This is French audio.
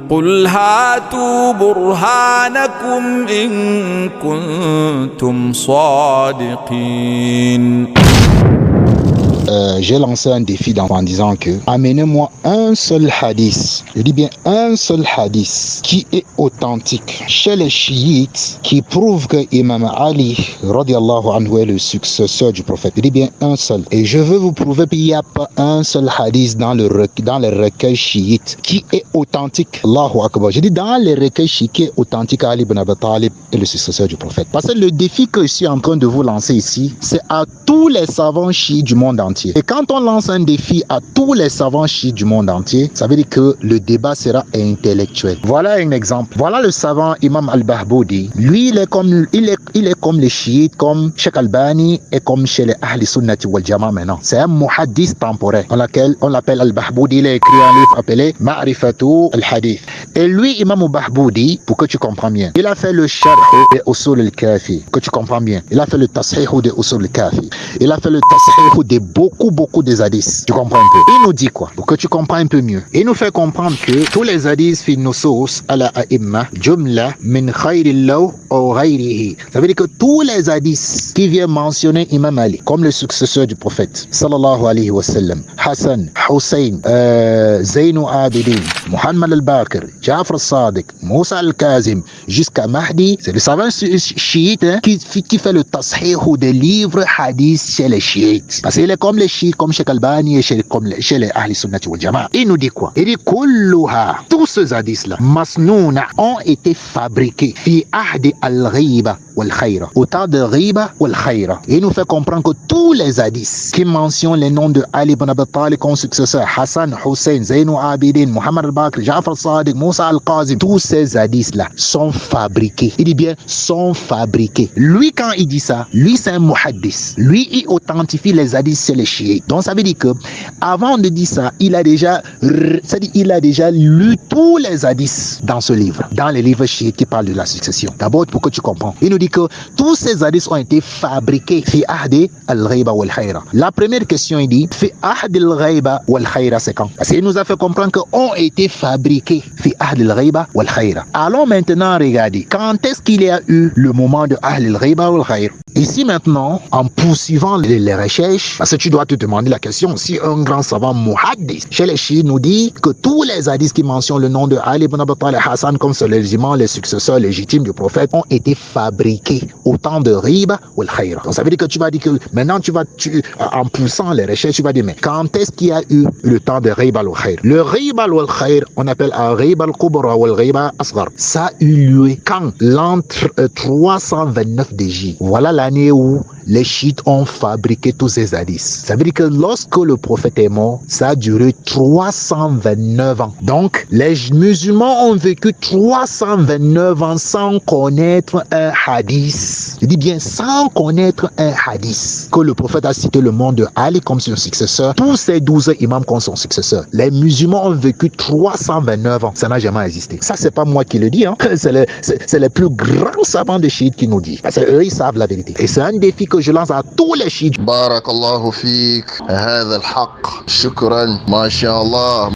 قل هاتوا برهانكم إن كنتم صادقين. J'ai lancé un défi en disant que amenez-moi un seul hadith, je dis bien un seul hadith qui est authentique chez les chiites qui prouve que Imam Ali radiallahu anhu est le successeur du prophète. Je dis bien un seul. Et je veux vous prouver qu'il n'y a pas un seul hadith dans les recueils chiites qui est authentique. Allahu Akbar. Je dis dans les recueils chiites qui est authentique, Ali ibn Abi Talib est le successeur du prophète. Parce que le défi que je suis en train de vous lancer ici, c'est à tous les savants chiites du monde entier. Et quand on lance un défi à tous les savants chiites du monde entier, ça veut dire que le débat sera intellectuel. Voilà un exemple. Voilà le savant Imam al-Bahboudi. Lui, il est comme les chiites, comme Sheikh Albani et comme chez les Ahli Sunnati wal Jama maintenant. C'est un muhaddis temporaire. On l'appelle al-Bahboudi. Il a écrit un livre appelé Ma'rifatu al-Hadith. Et lui, Imam al-Bahboudi, pour que tu comprends bien, il a fait le sharh de Usul al-Kafi. Que tu comprends bien. Il a fait le tasihh de Usul al-Kafi. Il a fait le tasihh de beaucoup des hadiths. Tu comprends un peu. Il nous dit quoi? Pour que tu comprends un peu mieux. Il nous fait comprendre que tous les hadiths fi nusus ala a'imma jumla min khayrillaw ou ghayrihi. Ça veut dire que tous les hadiths qui viennent mentionner Imam Ali comme le successeur du prophète sallallahu alayhi wa sallam, Hassan, Hussein, Zainu Abidin, Muhammad al-Baqir, Jafar al-Sadiq, Moussa al-Kazim, jusqu'à Mahdi, c'est le savant chiite qui fait le tasihh des livres hadiths chez les chiites. Parce qu'il est comme les chiites, comme Sheikh Albani et chez les Ahli Sunnati wal Jama'a. Il nous dit quoi? Il dit kulluha, tous ces hadiths-là, masnouna, ont été fabriqués fi ahdi al-ghiba wal khayra, au temps de ghiba wal khayra. Il nous fait comprendre que tous les hadiths qui mentionnent les noms de Ali ibn Abi Talib comme successeur, Hassan, Hussein, Zainu Abidin, Muhammad al-Baqir, Jafar al-Sadiq, Moussa al-Kazim, tous ces hadiths-là sont fabriqués. Il dit bien, sont fabriqués. Lui, quand il dit ça, lui, c'est un muhaddis. Lui, il authentifie les hadiths chez les chiites. Donc, ça veut dire que, avant de dire ça, il a déjà lu tous les hadiths dans ce livre, dans les livres chiites qui parlent de la succession. D'abord, pour que tu comprends, il nous dit que tous ces hadiths ont été fabriqués fi ahdi al-ghayba wal khayra. La première question, il dit fi ahdi al-ghayba wal khayra, c'est quand? Parce qu'il nous a fait comprendre qu'ont été fabriqués fi ahdi al-ghayba wal khayra. Allons maintenant regarder quand est-ce qu'il y a eu le moment de ahdi al-ghayba wal khayra. Ici maintenant, en poursuivant les recherches, parce que tu dois te demander la question, si un grand savant muhaddis chez les chiites nous dit que tous les hadiths qui mentionnent le nom de Ali ibn Abi Talib, Hassan comme seulement les successeurs légitimes du prophète ont été fabriqués au temps de Riba ou al-Khayra. Donc ça veut dire que tu vas dire que maintenant en poussant les recherches, tu vas dire mais quand est-ce qu'il y a eu le temps de Riba ou al-Khayra? Le Riba ou al-Khayra, on appelle Riba al-Kubra ou Riba Asghar. Ça a eu lieu quand? L'an 329 d'Égypte. Voilà l'année où les chiites ont fabriqué tous ces hadiths. Ça veut dire que lorsque le prophète est mort, ça a duré 329 ans. Donc, les musulmans ont vécu 329 ans sans connaître un hadith. Je dis bien sans connaître un hadith. Que le prophète a cité le nom de Ali comme son successeur, tous ces 12 imams comme son successeur. Les musulmans ont vécu 329 ans. Ça n'a jamais existé. Ça, c'est pas moi qui le dis. C'est les plus grands savants de chiites qui nous disent. Parce qu'eux, ils savent la vérité. Et c'est un défi que je lance à tous les chiites. بارك الله فيك هذا الحق شكرا ما شاء الله